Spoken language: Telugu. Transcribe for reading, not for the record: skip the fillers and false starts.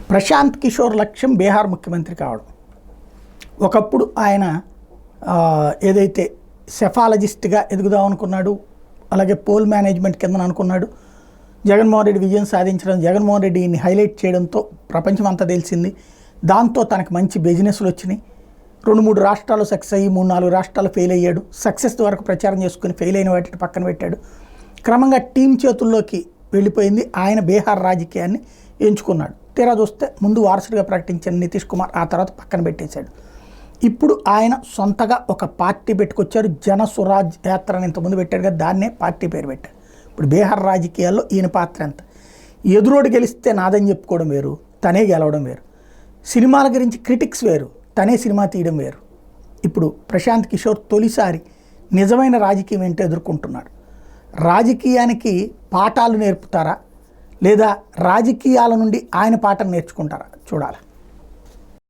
ప్రశాంత్ కిషోర్ లక్ష్యం బీహార్ ముఖ్యమంత్రి కావడం. ఒకప్పుడు ఆయన ఏదైతే సెఫాలజిస్ట్గా ఎదుగుదాం అనుకున్నాడు, అలాగే పోల్ మేనేజ్మెంట్ కింద అనుకున్నాడు. జగన్మోహన్ రెడ్డి విజయం సాధించడం, జగన్మోహన్ రెడ్డిని హైలైట్ చేయడంతో ప్రపంచం అంతా తెలిసింది. దాంతో తనకు మంచి బిజినెస్లు వచ్చినాయి. 2-3 రాష్ట్రాలు సక్సెస్ అయ్యి 3-4 రాష్ట్రాలు ఫెయిల్ అయ్యాడు. సక్సెస్ వరకు ప్రచారం చేసుకుని ఫెయిల్ అయిన వాటిని పక్కన పెట్టాడు. క్రమంగా టీం చేతుల్లోకి వెళ్ళిపోయింది. ఆయన బీహార్ రాజకీయాన్ని ఎంచుకున్నాడు. తీరా చూస్తే ముందు వారసుడిగా ప్రకటించిన నితీష్ కుమార్ ఆ తర్వాత పక్కన పెట్టేశాడు. ఇప్పుడు ఆయన సొంతగా ఒక పార్టీ పెట్టుకొచ్చారు. జన స్వరాజ్ యాత్ర అని ఇంతకుముందు పెట్టాడు కదా, దాన్నే పార్టీ పేరు పెట్టారు. ఇప్పుడు బీహార్ రాజకీయాల్లో ఈయన పాత్ర ఎంత? ఎదురోడు గెలిస్తే నాదని చెప్పుకోవడం వేరు, తనే గెలవడం వేరు. సినిమాల గురించి క్రిటిక్స్ వేరు, తనే సినిమా తీయడం వేరు. ఇప్పుడు ప్రశాంత్ కిషోర్ తొలిసారి నిజమైన రాజకీయం ఏంటో ఎదుర్కొంటున్నాడు. రాజకీయానికి పాఠాలు నేర్పుతారా లేదా రాజకీయాల నుండి ఆయన పాఠం నేర్చుకుంటారా చూడాలి.